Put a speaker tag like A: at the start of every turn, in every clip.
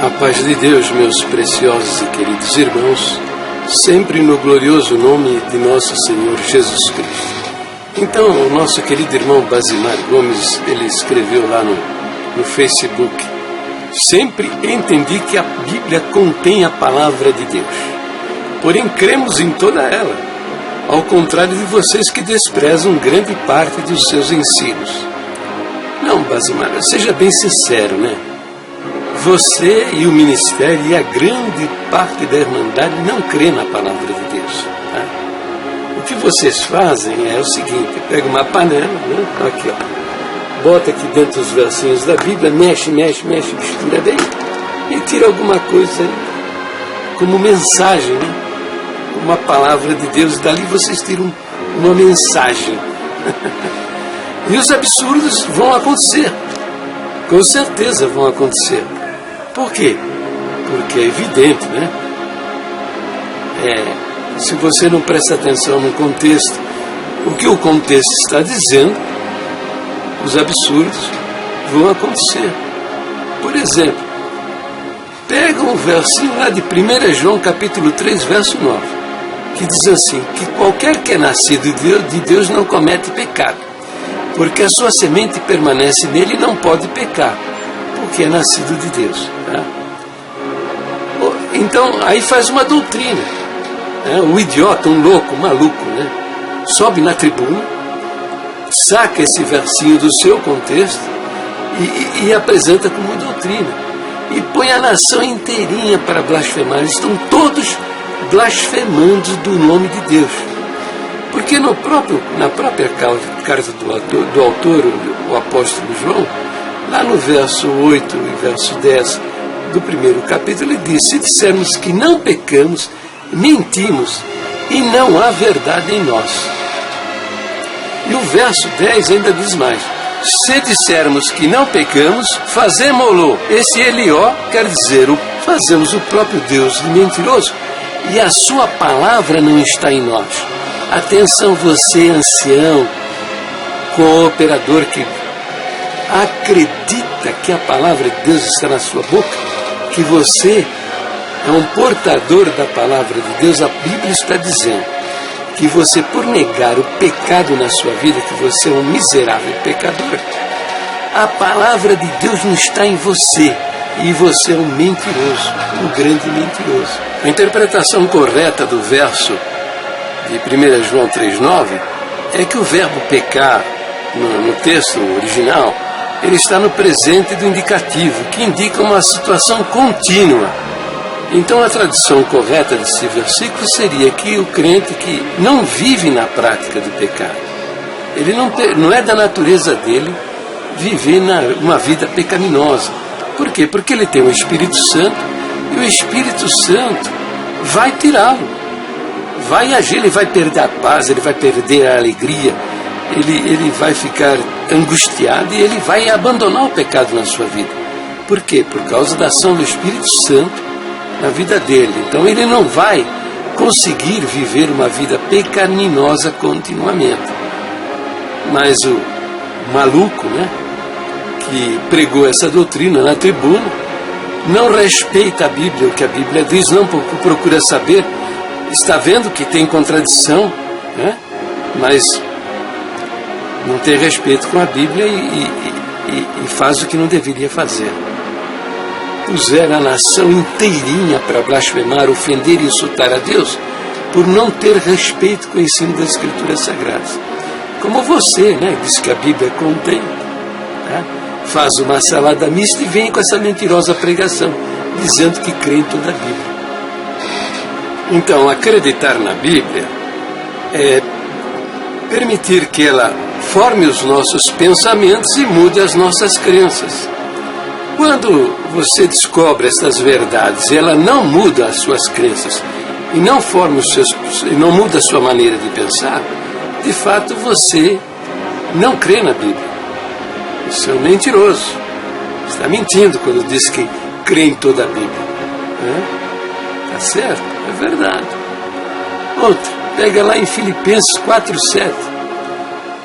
A: A paz de Deus, meus preciosos e queridos irmãos, sempre no glorioso nome de nosso Senhor Jesus Cristo. Então, o nosso querido irmão Basimar Gomes, ele escreveu lá no Facebook: sempre entendi que a Bíblia contém a palavra de Deus, porém cremos em toda ela, ao contrário de vocês que desprezam grande parte dos seus ensinos. Não, Basimar, seja bem sincero, né? Você e o ministério e a grande parte da Irmandade não crê na palavra de Deus. Tá? O que vocês fazem é o seguinte: pega uma panela, né? Aqui, ó, bota aqui dentro os versinhos da Bíblia, mexe, mistura bem e tira alguma coisa aí, como mensagem, né? Uma palavra de Deus, e dali vocês tiram uma mensagem. E os absurdos vão acontecer, com certeza vão acontecer. Por quê? Porque é evidente, né? Se você não presta atenção no contexto, o que o contexto está dizendo, os absurdos vão acontecer. Por exemplo, pega um versinho lá de 1 João capítulo 3, verso 9, que diz assim, que qualquer que é nascido de Deus não comete pecado, porque a sua semente permanece nele e não pode pecar, porque é nascido de Deus. Tá? Então, aí faz uma doutrina. Né? Um idiota, um louco, um maluco, né? Sobe na tribuna, saca esse versinho do seu contexto e apresenta como doutrina. E põe a nação inteirinha para blasfemar. Eles estão todos blasfemando do nome de Deus. Porque na própria carta do autor, o apóstolo João, lá no verso 8 e verso 10 do primeiro capítulo, ele diz: se dissermos que não pecamos, mentimos e não há verdade em nós. E o verso 10 ainda diz mais: se dissermos que não pecamos, fazemo-lo. Esse Elió quer dizer, fazemos o próprio Deus de mentiroso, e a sua palavra não está em nós. Atenção, você ancião, cooperador que acredita que a palavra de Deus está na sua boca, que você é um portador da palavra de Deus. A Bíblia está dizendo que você, por negar o pecado na sua vida, que você é um miserável pecador, a palavra de Deus não está em você, e você é um mentiroso, um grande mentiroso. A interpretação correta do verso de 1 João 3,9 é que o verbo pecar, no texto original, ele está no presente do indicativo, que indica uma situação contínua. Então a tradução correta desse versículo seria que o crente que não vive na prática do pecado, ele não é da natureza dele viver uma vida pecaminosa. Por quê? Porque ele tem o Espírito Santo, e o Espírito Santo vai tirá-lo, vai agir, ele vai perder a paz, ele vai perder a alegria, ele vai ficar angustiado e ele vai abandonar o pecado na sua vida. Por quê? Por causa da ação do Espírito Santo na vida dele. Então ele não vai conseguir viver uma vida pecaminosa continuamente. Mas o maluco, né, que pregou essa doutrina na tribuna, não respeita a Bíblia, o que a Bíblia diz, não procura saber, está vendo que tem contradição, né, mas não tem respeito com a Bíblia e faz o que não deveria fazer. Puseram a nação inteirinha para blasfemar, ofender e insultar a Deus por não ter respeito com o ensino das Escrituras Sagradas. Como você, né, diz que a Bíblia contém, tá? Faz uma salada mista e vem com essa mentirosa pregação, dizendo que crê em toda a Bíblia. Então, acreditar na Bíblia é permitir que ela forme os nossos pensamentos e mude as nossas crenças. Quando você descobre essas verdades e ela não muda as suas crenças e não forma não muda a sua maneira de pensar, de fato você não crê na Bíblia. Você é um mentiroso. Está mentindo quando diz que crê em toda a Bíblia. Tá certo? É verdade. Outra, pega lá em Filipenses 4,7.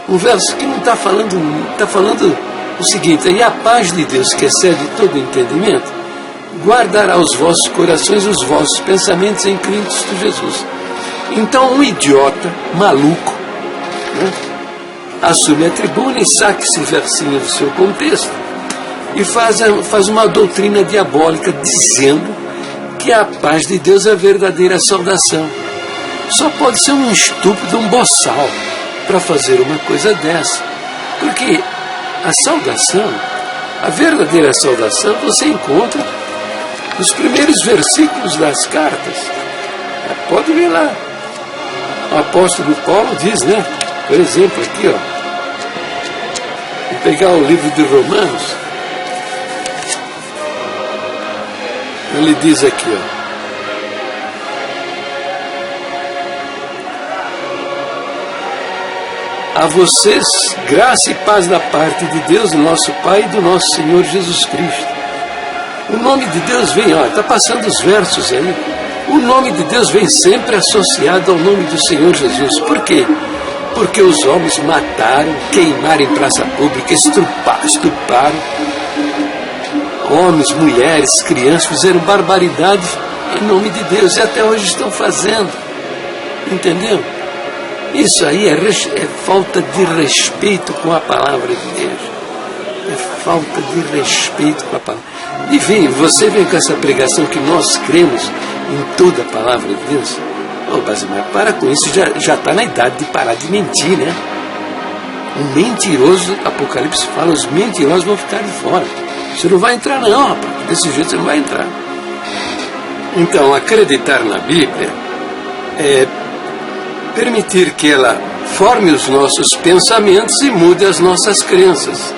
A: Um verso que não está falando o seguinte: e a paz de Deus, que excede todo entendimento, guardará os vossos corações, os vossos pensamentos em Cristo Jesus. Então um idiota, maluco, né, assume a tribuna e saca esse versinho do seu contexto e faz uma doutrina diabólica dizendo que a paz de Deus é a verdadeira saudação. Só pode ser um estúpido, um boçal, para fazer uma coisa dessa. Porque a saudação, a verdadeira saudação, você encontra nos primeiros versículos das cartas. Pode ver lá. O apóstolo Paulo diz, né? Por exemplo, aqui, ó. Vou pegar o livro de Romanos. Ele diz aqui, ó. A vocês, graça e paz da parte de Deus, nosso Pai, e do nosso Senhor Jesus Cristo. O nome de Deus vem, ó, está passando os versos aí. O nome de Deus vem sempre associado ao nome do Senhor Jesus. Por quê? Porque os homens mataram, queimaram em praça pública, estupraram. Homens, mulheres, crianças fizeram barbaridade em nome de Deus e até hoje estão fazendo. Entendeu? Isso aí é falta de respeito com a palavra de Deus. É falta de respeito com a palavra. E você vem com essa pregação que nós cremos em toda a palavra de Deus. Ô, Basimar, para com isso, já está na idade de parar de mentir, né? Um mentiroso, Apocalipse fala, os mentirosos vão ficar de fora. Você não vai entrar não, rapaz. Desse jeito você não vai entrar. Então, acreditar na Bíblia é permitir que ela forme os nossos pensamentos e mude as nossas crenças.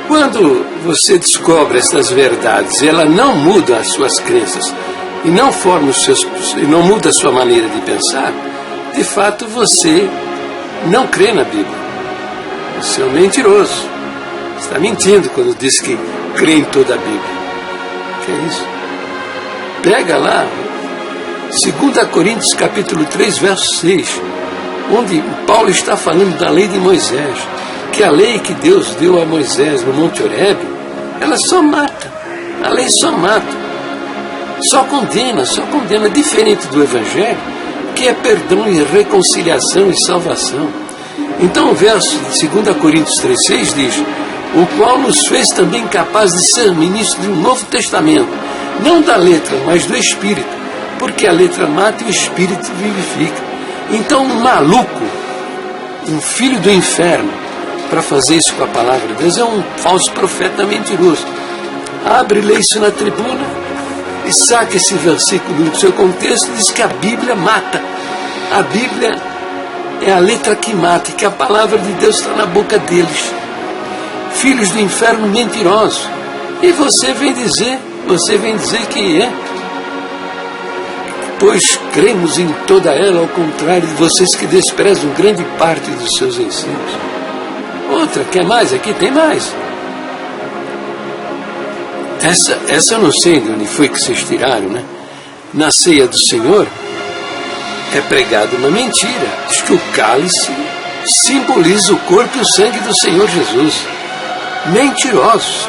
A: Quando você descobre essas verdades e ela não muda as suas crenças e não forma e não muda a sua maneira de pensar, de fato você não crê na Bíblia. Você é um mentiroso. Você está mentindo quando diz que crê em toda a Bíblia. Que é isso? Pega lá 2 Coríntios capítulo 3, verso 6, onde Paulo está falando da lei de Moisés, que a lei que Deus deu a Moisés no Monte Horebe, ela só mata. A lei só mata. Só condena, diferente do Evangelho, que é perdão e reconciliação e salvação. Então o verso de 2 Coríntios 3,6 diz: o qual nos fez também capazes de ser ministros de um novo testamento, não da letra, mas do Espírito, porque a letra mata e o Espírito vivifica. Então um maluco, um filho do inferno, para fazer isso com a palavra de Deus, é um falso profeta mentiroso. Abre, lê isso na tribuna e saca esse versículo do seu contexto e diz que a Bíblia mata. A Bíblia é a letra que mata e que a palavra de Deus está na boca deles. Filhos do inferno mentirosos. E você vem dizer que é. Pois cremos em toda ela, ao contrário de vocês que desprezam grande parte dos seus ensinos. Outra, quer mais? Aqui tem mais. Essa eu não sei de onde foi que vocês tiraram, né? Na ceia do Senhor é pregada uma mentira. Diz que o cálice simboliza o corpo e o sangue do Senhor Jesus. Mentirosos.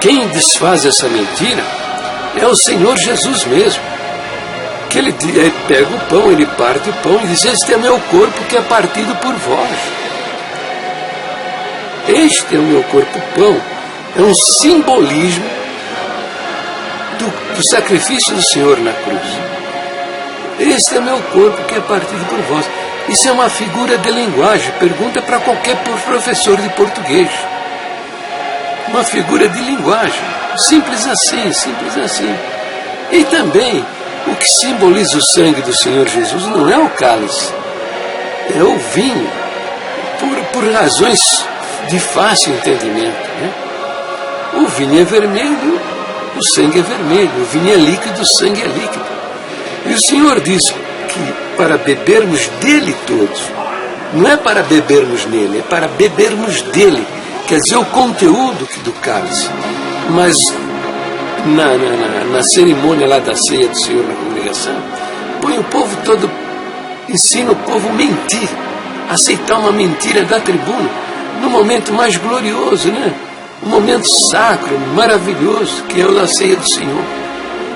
A: Quem desfaz essa mentira é o Senhor Jesus mesmo. Que ele pega o pão, ele parte o pão e diz: este é o meu corpo que é partido por vós. Este é o meu corpo, o pão. É um simbolismo do sacrifício do Senhor na cruz. Este é o meu corpo que é partido por vós. Isso é uma figura de linguagem. Pergunta para qualquer professor de português. Uma figura de linguagem. Simples assim. E também, o que simboliza o sangue do Senhor Jesus não é o cálice, é o vinho. Por razões de fácil entendimento, né? O vinho é vermelho, o sangue é vermelho. O vinho é líquido, o sangue é líquido. E o Senhor diz que para bebermos dele todos, não é para bebermos nele, é para bebermos dele. Quer dizer, o conteúdo do cálice. Mas na cerimônia lá da ceia do Senhor na congregação, põe o povo todo, ensina o povo a mentir, aceitar uma mentira da tribuna, no momento mais glorioso, né? um momento sacro, maravilhoso, que é o da ceia do Senhor.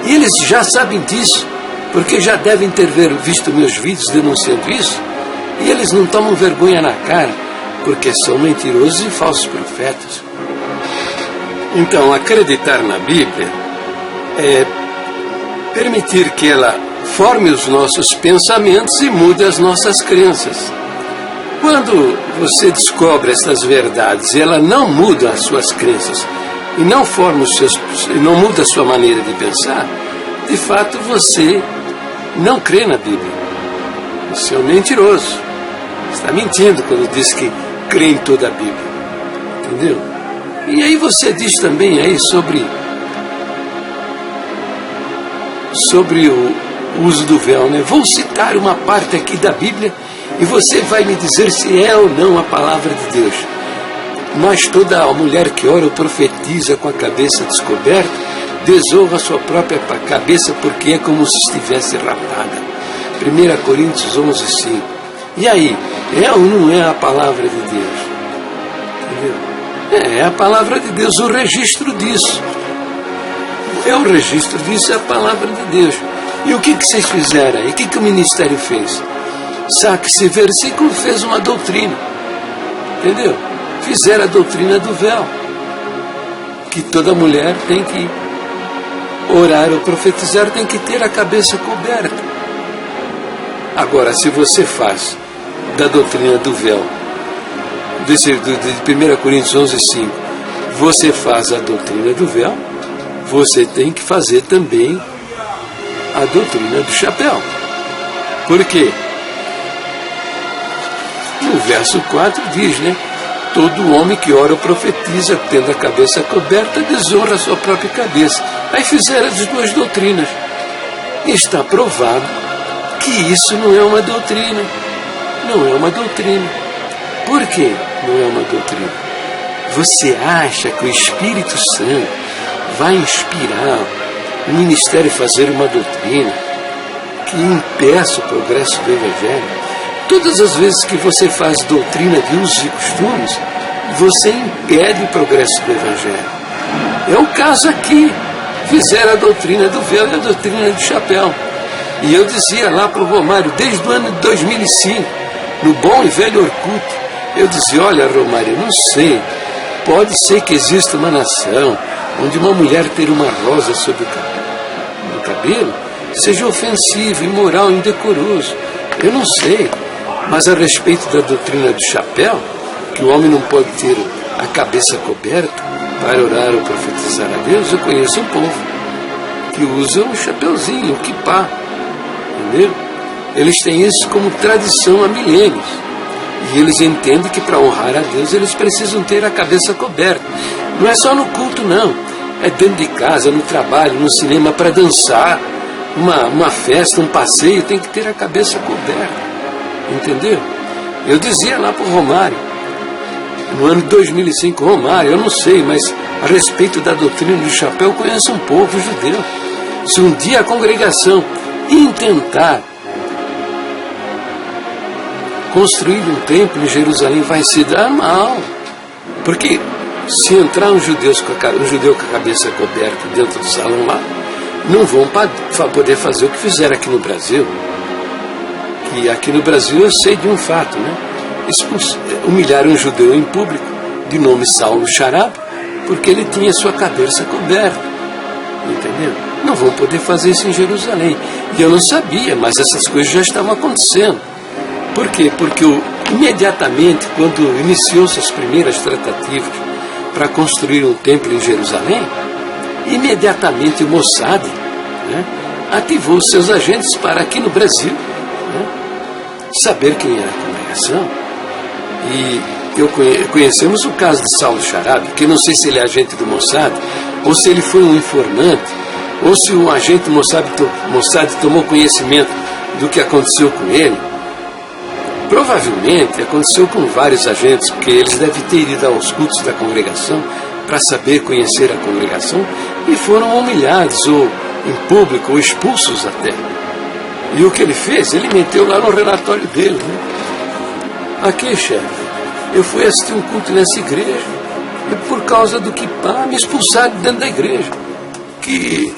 A: E eles já sabem disso, porque já devem ter visto meus vídeos denunciando isso, e eles não tomam vergonha na cara, porque são mentirosos e falsos profetas. Então, acreditar na Bíblia é permitir que ela forme os nossos pensamentos e mude as nossas crenças. Quando você descobre essas verdades e ela não muda as suas crenças e não forma não muda a sua maneira de pensar, de fato você não crê na Bíblia. Você é um mentiroso. Está mentindo quando diz que crê em toda a Bíblia. Entendeu? E aí você diz também aí sobre o uso do véu, né? Vou citar uma parte aqui da Bíblia e você vai me dizer se é ou não a palavra de Deus. Mas toda mulher que ora ou profetiza com a cabeça descoberta, desonra a sua própria cabeça, porque é como se estivesse rapada. 1 Coríntios 11:5. E aí, é ou não é a palavra de Deus? Entendeu? É a palavra de Deus, o registro disso. É o registro disso, é a palavra de Deus. E o que vocês fizeram aí? O que o ministério fez? Sabe que esse versículo fez uma doutrina. Entendeu? Fizeram a doutrina do véu. Que toda mulher tem que orar ou profetizar, tem que ter a cabeça coberta. Agora, se você faz da doutrina do véu, de 1 Coríntios 11:5, você faz a doutrina do véu, você tem que fazer também a doutrina do chapéu. Por quê? No verso 4 diz, né? Todo homem que ora ou profetiza, tendo a cabeça coberta, desonra a sua própria cabeça. Aí fizeram as duas doutrinas. E está provado que isso não é uma doutrina. Não é uma doutrina. Por quê não é uma doutrina? Você acha que o Espírito Santo vai inspirar o ministério a fazer uma doutrina que impeça o progresso do Evangelho? Todas as vezes que você faz doutrina de usos e costumes, você impede o progresso do Evangelho. É o caso aqui. Fizeram a doutrina do véu e a doutrina do chapéu. E eu dizia lá para o Romário, desde o ano de 2005, no bom e velho Orkut, eu dizia, olha Romário, eu não sei, pode ser que exista uma nação onde uma mulher ter uma rosa sobre o cabelo seja ofensivo, imoral, indecoroso. Eu não sei. Mas a respeito da doutrina do chapéu, que o homem não pode ter a cabeça coberta para orar ou profetizar a Deus, eu conheço um povo que usa um chapéuzinho, um quipá, entendeu? Eles têm isso como tradição há milênios. E eles entendem que para honrar a Deus eles precisam ter a cabeça coberta. Não é só no culto, não. É dentro de casa, no trabalho, no cinema, para dançar, uma festa, um passeio, tem que ter a cabeça coberta. Entendeu? Eu dizia lá para o Romário, no ano de 2005, Romário, eu não sei, mas a respeito da doutrina do chapéu, eu conheço um povo judeu. Se um dia a congregação intentar construir um templo em Jerusalém, vai se dar mal. Porque se entrar um judeu com a cabeça coberta dentro do salão lá, não vão poder fazer o que fizeram aqui no Brasil. E aqui no Brasil eu sei de um fato, né? Humilharam um judeu em público, de nome Saulo Charab, porque ele tinha sua cabeça coberta. Entendeu? Não vão poder fazer isso em Jerusalém. E eu não sabia, mas essas coisas já estavam acontecendo. Por quê? Porque imediatamente, quando iniciou-se as primeiras tratativas para construir um templo em Jerusalém, imediatamente o Mossad, né, ativou seus agentes para aqui no Brasil, né, saber quem era a congregação. E conhecemos o caso de Saulo Charab, que não sei se ele é agente do Mossad, ou se ele foi um informante, ou se um agente Mossad tomou conhecimento do que aconteceu com ele. Provavelmente aconteceu com vários agentes, porque eles devem ter ido aos cultos da congregação para saber conhecer a congregação e foram humilhados, ou em público, ou expulsos até. E o que ele fez? Ele meteu lá no relatório dele, né? Aqui, chefe, eu fui assistir um culto nessa igreja por causa do que me expulsaram dentro da igreja. Que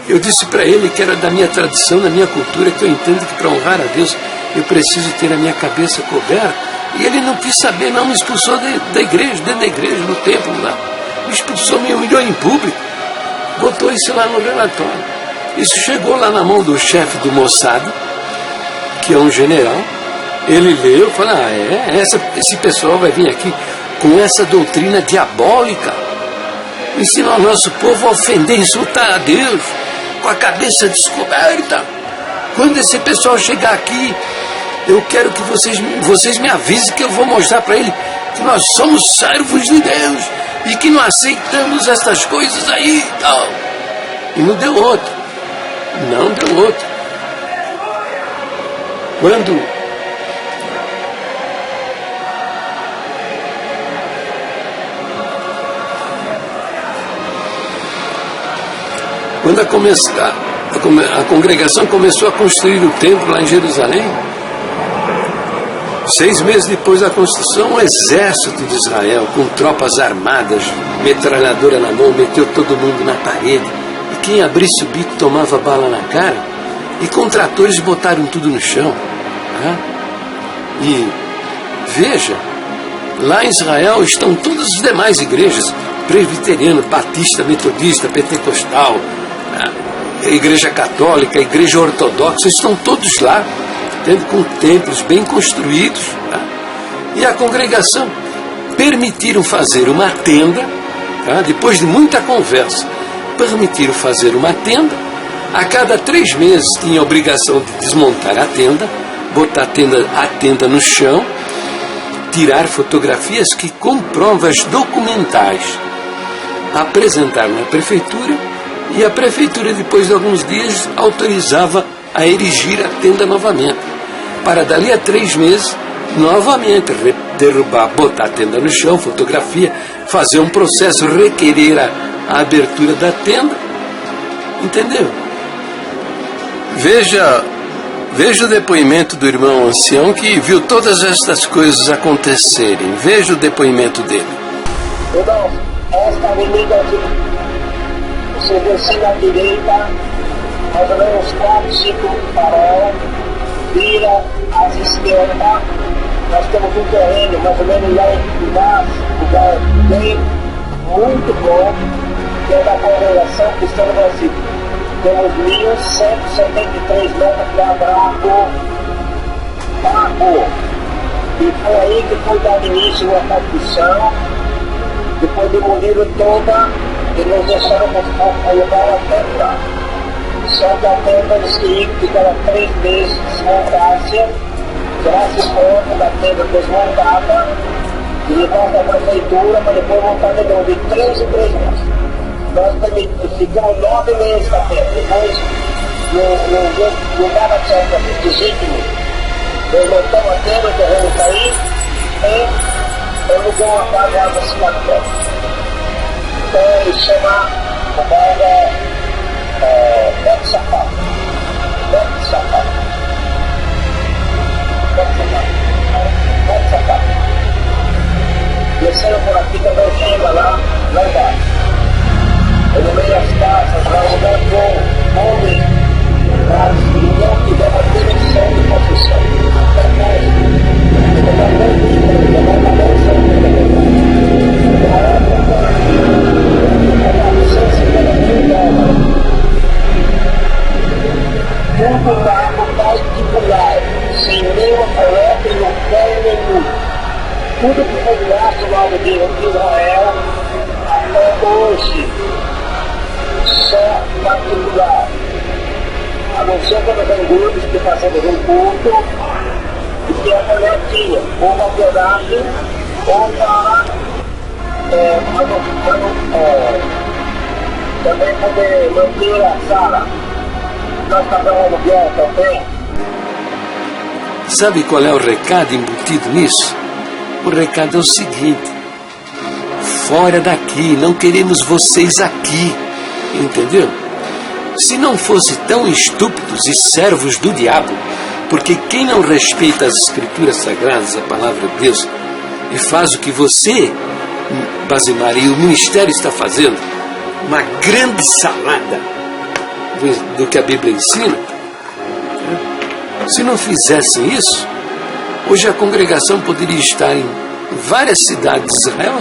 A: eu disse para ele que era da minha tradição, da minha cultura, que eu entendo que para honrar a Deus eu preciso ter a minha cabeça coberta. E ele não quis saber, não, me expulsou da igreja, dentro da igreja, no templo lá. Me expulsou, me humilhou em público. Botou isso lá no relatório. Isso chegou lá na mão do chefe do Mossad, que é um general. Ele leu e falou, esse pessoal vai vir aqui com essa doutrina diabólica, ensinar o nosso povo a ofender, insultar a Deus, com a cabeça descoberta. Quando esse pessoal chegar aqui, eu quero que vocês me avisem, que eu vou mostrar para ele que nós somos servos de Deus e que não aceitamos essas coisas aí e tal. E não deu outro. Não deu outro. Quando a congregação começou a construir o templo lá em Jerusalém, 6 meses depois da construção, o exército de Israel, com tropas armadas, metralhadora na mão, meteu todo mundo na parede. E quem abrisse o bico tomava bala na cara. E com tratores botaram tudo no chão. E veja, lá em Israel estão todas as demais igrejas, presbiteriana, batista, metodista, pentecostal, a igreja católica, a igreja ortodoxa, estão todos lá, com templos bem construídos. E a congregação permitiram fazer uma tenda, depois de muita conversa, permitiram fazer uma tenda. A cada 3 meses tinha a obrigação de desmontar a tenda, botar a tenda no chão, tirar fotografias que com provas documentais apresentaram na prefeitura, e a prefeitura, depois de alguns dias, autorizava a erigir a tenda novamente, para dali a 3 meses novamente derrubar, botar a tenda no chão, fotografia, fazer um processo, requerer a abertura da tenda. Entendeu? Veja o depoimento do irmão ancião que viu todas estas coisas acontecerem. Veja o depoimento dele.
B: Irmãos, esta avenida aqui, você descendo à direita, mais ou menos 4, 5 farol, vira à esquerda, nós temos um terreno mais ou menos lá embaixo, lugar bem, muito bom, que é da congregação cristã do Brasil. Temos 1.173 metros quadrados pago. E foi aí que foi dado início à construção. Depois demoliram toda e nos deixaram alugar a tenda. Só que a tenda eles queriam que ficava 3 meses desmontasse, tirasse foto da tenda desmontada e levar para a prefeitura para depois montar de novo, de 3 em 3 meses. Nós ficamos 9 meses na tenda. Depois, no lugar da tenda, de jeito nenhum. Nós montamos a tenda, o terreno caiu e alugamos uma casa lá da cidade dela. Então ele chama o bairro Beto Sapato. Beto Sapato. Beto Sapato. Descendo por aqui também chega lá embaixo. No meio das casas, lá um lugar bom, homem, e não tiveram permissão de construção. Muito carro particular, sem nenhuma coloca e não quer nenhum. Tudo que foi gasto lá no dia de Israel, até hoje, só particular. A não ser quando vem grupos que fazemos um culto e que a mulher tinha ou uma viagem ou para também poder manter a sala. Nós pagamos aluguel também.
A: Sabe qual é o recado embutido nisso? O recado é o seguinte: fora daqui, não queremos vocês aqui. Entendeu? Se não fosse tão estúpidos e servos do diabo, porque quem não respeita as escrituras sagradas, a palavra de Deus, e faz o que você Basimar, e o ministério está fazendo uma grande salada do que a Bíblia ensina. Se não fizessem isso, hoje a congregação poderia estar em várias cidades de Israel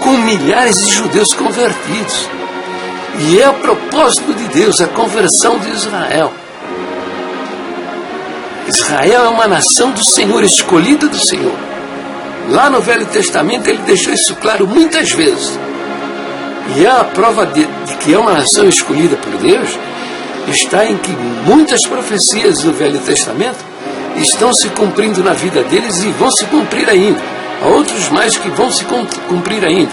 A: com milhares de judeus convertidos. E é o propósito de Deus, a conversão de Israel. Israel é uma nação do Senhor, escolhida do Senhor. Lá no Velho Testamento ele deixou isso claro muitas vezes. E a prova de que é uma nação escolhida por Deus está em que muitas profecias do Velho Testamento estão se cumprindo na vida deles e vão se cumprir ainda. Há outros mais que vão se cumprir ainda.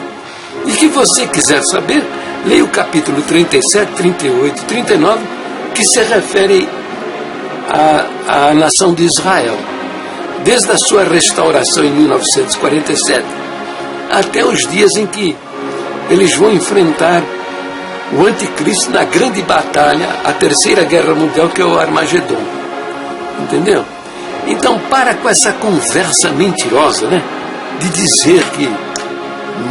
A: E que você quiser saber, leia o capítulo 37, 38 e 39, que se refere à nação de Israel. Desde a sua restauração em 1947 até os dias em que eles vão enfrentar o anticristo na grande batalha, a Terceira Guerra Mundial, que é o Armagedon. Entendeu? Então para com essa conversa mentirosa, né? De dizer que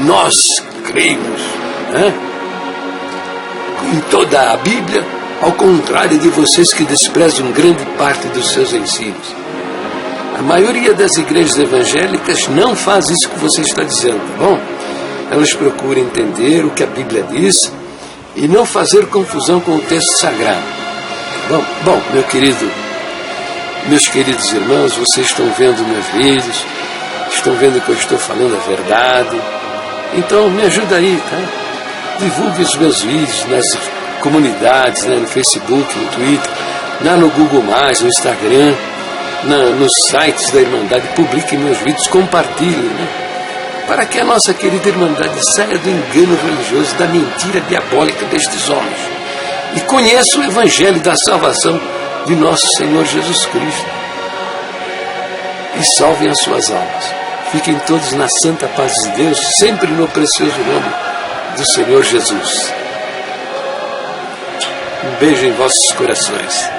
A: nós cremos, né, em toda a Bíblia, ao contrário de vocês que desprezam grande parte dos seus ensinos. A maioria das igrejas evangélicas não faz isso que você está dizendo, tá bom? Elas procuram entender o que a Bíblia diz e não fazer confusão com o texto sagrado. Bom, meus queridos irmãos, vocês estão vendo meus vídeos, estão vendo que eu estou falando a verdade. Então me ajuda aí, tá? Divulgue os meus vídeos nas comunidades, né, no Facebook, no Twitter, lá no Google+, no Instagram, nos sites da Irmandade. Publique meus vídeos, compartilhe, né? Para que a nossa querida Irmandade saia do engano religioso, da mentira diabólica destes homens e conheça o Evangelho da salvação de nosso Senhor Jesus Cristo e salvem as suas almas. Fiquem todos na santa paz de Deus, sempre no precioso nome do Senhor Jesus. Um beijo em vossos corações.